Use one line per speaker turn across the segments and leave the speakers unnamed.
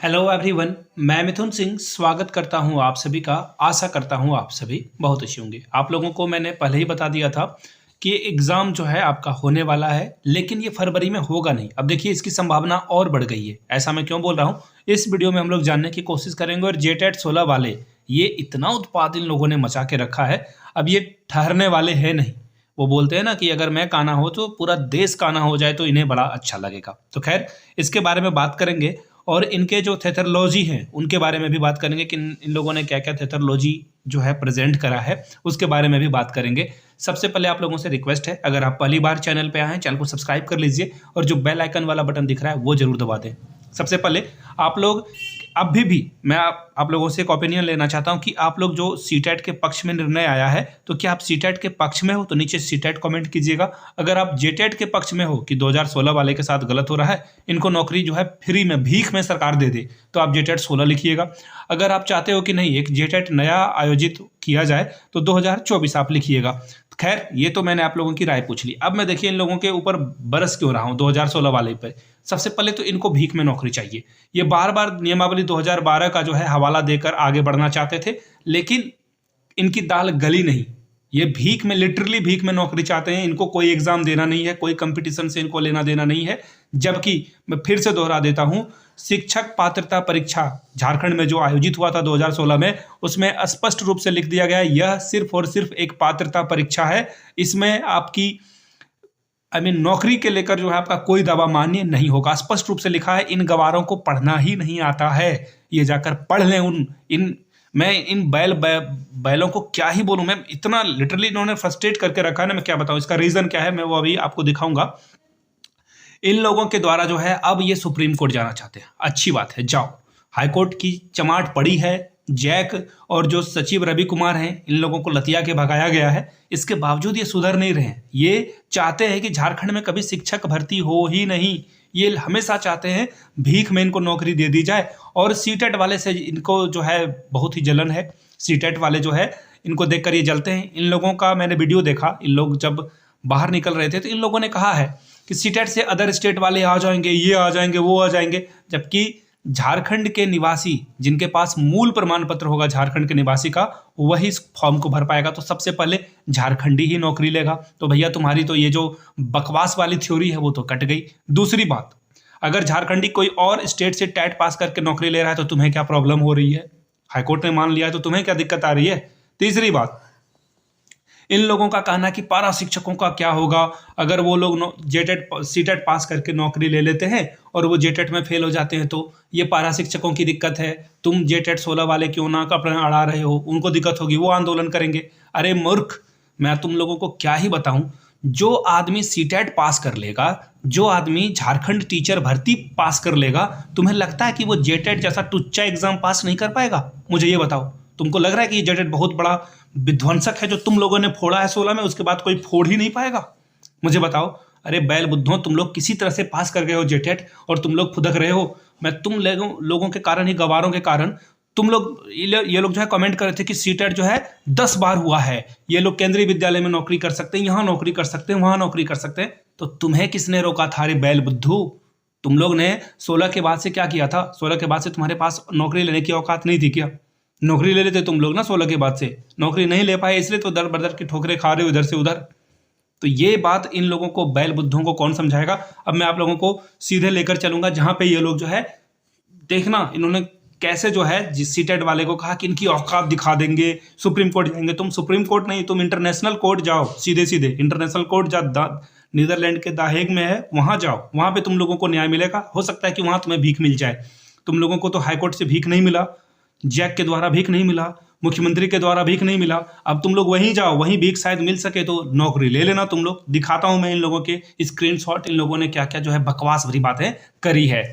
Hello everyone. मैं मिथुन सिंह स्वागत करता हूं आप सभी का। आशा करता हूं आप सभी बहुत अच्छे होंगे। आप लोगों को मैंने पहले ही बता दिया था कि एग्ज़ाम जो है आपका होने वाला है, लेकिन ये फरवरी में होगा नहीं। अब देखिए इसकी संभावना और बढ़ गई है। ऐसा मैं क्यों बोल रहा हूँ, इस वीडियो में हम लोग जानने की कोशिश करेंगे। और जेटेट 16 वाले ये इतना उत्पाद इन लोगों ने मचा के रखा है, अब ये ठहरने वाले हैं नहीं। वो बोलते हैं ना कि अगर मैं काना हो तो पूरा देश काना हो जाए तो इन्हें बड़ा अच्छा लगेगा। तो खैर इसके बारे में बात करेंगे और इनके जो थेथरोलॉजी हैं उनके बारे में भी बात करेंगे कि इन लोगों ने क्या क्या थेथरोलॉजी जो है प्रेजेंट करा है, उसके बारे में भी बात करेंगे। सबसे पहले आप लोगों से रिक्वेस्ट है, अगर आप पहली बार चैनल पे आए हैं चैनल को सब्सक्राइब कर लीजिए और जो बेल आइकन वाला बटन दिख रहा है वो जरूर दबा दें। सबसे पहले आप लोग अभी भी मैं आप लोगों से एक ओपिनियन लेना चाहता हूं कि आप लोग जो सीटेट के पक्ष में निर्णय आया है, तो क्या आप सीटेट के पक्ष में हो तो नीचे सीटेट कमेंट कीजिएगा। अगर आप जेटेट के पक्ष में हो कि 2016 वाले के साथ गलत हो रहा है, इनको नौकरी जो है फ्री में भीख में सरकार दे दे, तो आप जेटेट 16 लिखिएगा। अगर आप चाहते हो कि नहीं एक जेटेट नया आयोजित किया जाए तो 2024 आप लिखिएगा। खैर ये तो मैंने आप लोगों की राय पूछ ली। अब मैं देखिए इन लोगों के ऊपर बरस क्यों रहा हूं 2016 वाले पे। सबसे पहले तो इनको भीख में नौकरी चाहिए। ये बार बार नियमावली 2012 का जो है हवाला देकर आगे बढ़ना चाहते थे, लेकिन इनकी दाल गली नहीं। ये भीख में, लिटरली भीख में नौकरी चाहते हैं। इनको कोई एग्जाम देना नहीं है, कोई कंपटीशन से इनको लेना देना नहीं है। जबकि मैं फिर से दोहरा देता हूं, शिक्षक पात्रता परीक्षा झारखंड में जो आयोजित हुआ था 2016 में, उसमें स्पष्ट रूप से लिख दिया गया है यह सिर्फ और सिर्फ एक पात्रता परीक्षा है। इसमें आपकी नौकरी के लेकर जो है आपका कोई दावा मान्य नहीं होगा। स्पष्ट रूप से लिखा है। इन गवारों को पढ़ना ही नहीं आता है, ये जाकर पढ़ लें। मैं इन बैलों को क्या ही बोलूं। मैं इतना लिटरली इन्होंने फ्रस्ट्रेट करके रखा है ना, मैं क्या बताऊं। इसका रीजन क्या है मैं वो अभी आपको दिखाऊंगा। इन लोगों के द्वारा जो है अब ये सुप्रीम कोर्ट जाना चाहते हैं। अच्छी बात है, जाओ। हाईकोर्ट की चमाट पड़ी है। जैक और जो सचिव रवि कुमार हैं, इन लोगों को लतिया के भगाया गया है। इसके बावजूद ये सुधर नहीं रहे हैं। ये चाहते हैं कि झारखंड में कभी शिक्षक भर्ती हो ही नहीं। ये हमेशा चाहते हैं भीख में इनको नौकरी दे दी जाए। और सीटेट वाले से इनको जो है बहुत ही जलन है। सीटेट वाले जो है इनको देखकर ये जलते हैं। इन लोगों का मैंने वीडियो देखा, इन लोग जब बाहर निकल रहे थे तो इन लोगों ने कहा है कि सीटेट से अदर स्टेट वाले आ जाएंगे, ये आ जाएंगे, वो आ जाएंगे। जबकि झारखंड के निवासी जिनके पास मूल प्रमाण पत्र होगा झारखंड के निवासी का, वही इस फॉर्म को भर पाएगा। तो सबसे पहले झारखंडी ही नौकरी लेगा। तो भैया तुम्हारी तो ये जो बकवास वाली थ्योरी है वो तो कट गई। दूसरी बात, अगर झारखंडी कोई और स्टेट से टैट पास करके नौकरी ले रहा है तो तुम्हें क्या प्रॉब्लम हो रही है? हाईकोर्ट ने मान लिया है तो तुम्हें क्या दिक्कत आ रही है? तीसरी बात, इन लोगों का कहना है कि पारा शिक्षकों का क्या होगा अगर वो लोग जेटेट सीटेट पास करके नौकरी ले लेते हैं और वो जेटेट में फेल हो जाते हैं, तो ये पारा शिक्षकों की दिक्कत है। तुम जेटेट 16 वाले क्यों ना अपना अड़ा रहे हो, उनको दिक्कत होगी, वो आंदोलन करेंगे। अरे मूर्ख, मैं तुम लोगों को क्या ही बताऊं। जो आदमी सीटेट पास कर लेगा, जो आदमी झारखंड टीचर भर्ती पास कर लेगा, तुम्हें लगता है कि वो जेटेट जैसा टुच्चा एग्जाम पास नहीं कर पाएगा? मुझे ये बताओ, तुमको लग रहा है कि ये जेटेट बहुत बड़ा विध्वंसक है जो तुम लोगों ने फोड़ा है 16 में, उसके बाद कोई फोड़ ही नहीं पाएगा? मुझे बताओ। अरे बैल बुद्धों, तुम लोग किसी तरह से पास कर गए हो जेटेट और तुम लोग फुदक रहे हो। मैं तुम लोगों के कारण ही, गवारों के कारण तुम लोग, ये लोग जो है कमेंट कर रहे थे कि सीटेट जो है 10 बार हुआ है, ये लोग केंद्रीय विद्यालय में नौकरी कर सकते हैं, यहाँ नौकरी कर सकते हैं, वहां नौकरी कर सकते हैं। तो तुम्हें किसने रोका था? अरे बैल बुद्धू, तुम लोग ने 16 के बाद से क्या किया था? 16 के बाद से तुम्हारे पास नौकरी लेने की औकात नहीं थी क्या? नौकरी ले लेते तुम लोग ना। 16 के बाद से नौकरी नहीं ले पाए, इसलिए तो दर बदर की ठोकरें खा रहे हो इधर से उधर। तो ये बात इन लोगों को, बैल बुद्धों को कौन समझाएगा? अब मैं आप लोगों को सीधे लेकर चलूंगा जहां पे ये लोग जो है, देखना इन्होंने कैसे जो है जिस सीटेट वाले को कहा कि इनकी औकात दिखा देंगे, सुप्रीम कोर्ट जाएंगे। तुम सुप्रीम कोर्ट नहीं, तुम इंटरनेशनल कोर्ट जाओ। सीधे सीधे इंटरनेशनल कोर्ट नीदरलैंड के दाहेग में है, वहां जाओ। वहां पे तुम लोगों को न्याय मिलेगा। हो सकता है कि वहां तुम्हें भीख मिल जाए। तुम लोगों को तो हाईकोर्ट से भीख नहीं मिला, जैक के द्वारा भीख नहीं मिला, मुख्यमंत्री के द्वारा भीख नहीं मिला। अब तुम लोग वहीं जाओ, वहीं भीख शायद मिल सके तो नौकरी ले लेना तुम लोग। दिखाता हूं मैं इन लोगों के स्क्रीनशॉट, इन लोगों ने क्या क्या जो है बकवास भरी बातें करी है।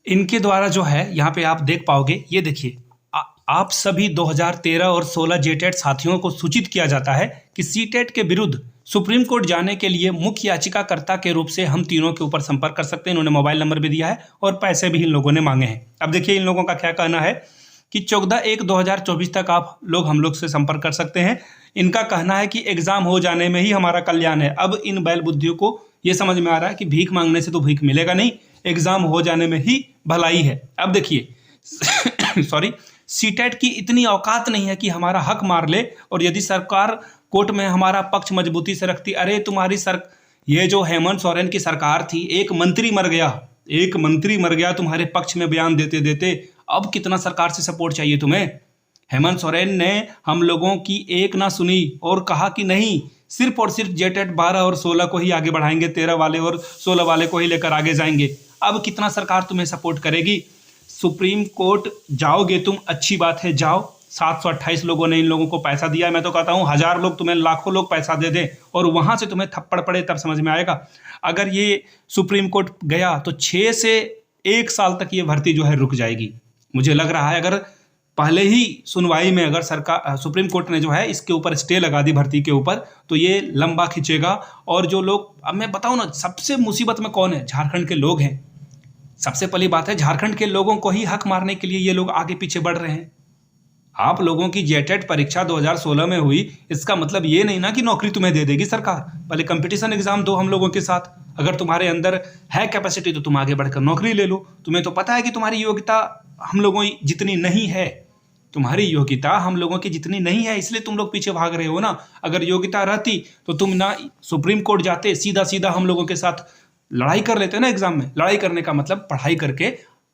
इनके द्वारा जो है यहाँ पे आप देख पाओगे, ये देखिए, आप सभी 2013 और 16 जेटेट साथियों को सूचित किया जाता है कि सीटेट के विरुद्ध सुप्रीम कोर्ट जाने के लिए मुख्य याचिकाकर्ता के रूप से हम तीनों के ऊपर संपर्क कर सकते हैं। इन्होंने मोबाइल नंबर भी दिया है और पैसे भी इन लोगों ने मांगे हैं। अब देखिए इन लोगों का क्या कहना है कि 14/1/2024 तक आप लोग हम लोग से संपर्क कर सकते हैं। इनका कहना है कि एग्जाम हो जाने में ही हमारा कल्याण है। अब इन बैल बुद्धियों को ये समझ में आ रहा है कि भीख मांगने से तो भीख मिलेगा नहीं, एग्जाम हो जाने में ही भलाई है। अब देखिए सॉरी, सीटेट की इतनी औकात नहीं है कि हमारा हक मार ले, और यदि सरकार कोर्ट में हमारा पक्ष मजबूती से रखती, अरे तुम्हारी ये जो हेमंत सोरेन की सरकार थी, एक मंत्री मर गया तुम्हारे पक्ष में बयान देते देते, अब कितना सरकार से सपोर्ट चाहिए तुम्हें। हेमंत सोरेन ने हम लोगों की एक ना सुनी और कहा कि नहीं, सिर्फ और सिर्फ जेटेट 12 और 16 को ही आगे बढ़ाएंगे, 13 वाले और 16 वाले को ही लेकर आगे जाएंगे। अब कितना सरकार तुम्हें सपोर्ट करेगी। सुप्रीम कोर्ट जाओगे तुम, अच्छी बात है, जाओ। 728 लोगों ने इन लोगों को पैसा दिया। मैं तो कहता हूँ 1000 लोग तुम्हें, लाखों लोग पैसा दे दें और वहां से तुम्हें थप्पड़ पड़े तब समझ में आएगा। अगर ये सुप्रीम कोर्ट गया तो 6 से 1 साल तक ये भर्ती जो है रुक जाएगी। मुझे लग रहा है अगर पहले ही सुनवाई में अगर सरकार सुप्रीम कोर्ट ने जो है इसके ऊपर स्टे लगा दी भर्ती के ऊपर, तो ये लंबा खिंचेगा। और जो लोग, अब मैं बताऊं ना, सबसे मुसीबत में कौन है? झारखंड के लोग हैं। सबसे पहली बात है, झारखंड के लोगों को ही हक मारने के लिए ये लोग आगे पीछे बढ़ रहे हैं। आप लोगों की जेटेट परीक्षा 2016 में हुई, इसका मतलब ये नहीं ना कि नौकरी तुम्हें दे देगी सरकार। पहले कंपटीशन एग्जाम दो हम लोगों के साथ, अगर तुम्हारे अंदर है कैपेसिटी तो तुम आगे बढ़कर नौकरी ले लो। तुम्हें तो पता है कि तुम्हारी योग्यता हम लोगों जितनी नहीं है, तुम्हारी योग्यता हम लोगों की जितनी नहीं है, इसलिए तुम लोग पीछे भाग रहे हो ना। अगर योग्यता रहती तो तुम ना सुप्रीम कोर्ट जाते, सीधा सीधा हम लोगों के साथ लड़ाई कर लेते ना एग्जाम में। लड़ाई करने का मतलब पढ़ाई करके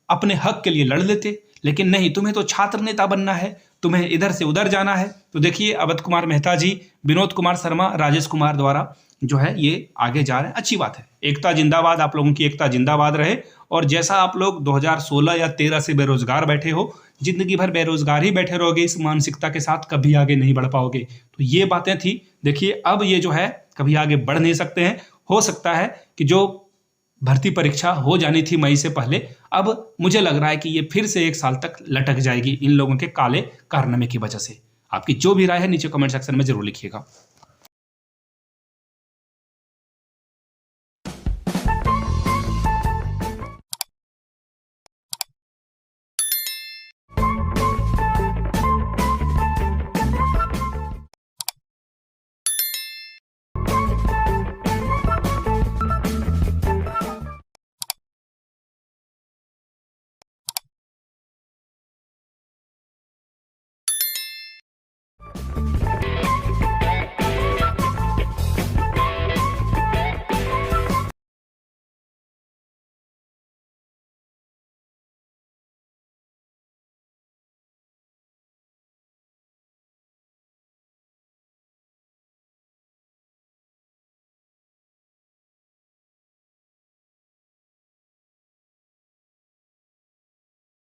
अपने हक के लिए लड़ लेते, लेकिन नहीं, तुम्हें तो छात्र नेता बनना है, तुम्हें इधर से उधर जाना है। तो देखिए, अवध कुमार मेहता जी, विनोद कुमार शर्मा, राजेश कुमार द्वारा जो है ये आगे जा रहे हैं। अच्छी बात है, एकता जिंदाबाद, आप लोगों की एकता जिंदाबाद रहे। और जैसा आप लोग 2016 या 13 से बेरोजगार बैठे हो, जिंदगी भर बेरोजगार ही बैठे रहोगे, इस मानसिकता के साथ कभी आगे नहीं बढ़ पाओगे। तो ये बातें थी। देखिए, अब ये जो है कभी आगे बढ़ नहीं सकते हैं। हो सकता है कि जो भर्ती परीक्षा हो जानी थी मई से पहले, अब मुझे लग रहा है कि ये फिर से 1 साल तक लटक जाएगी इन लोगों के काले कारनामे की वजह से। आपकी जो भी राय है नीचे कमेंट सेक्शन में जरूर लिखिएगा।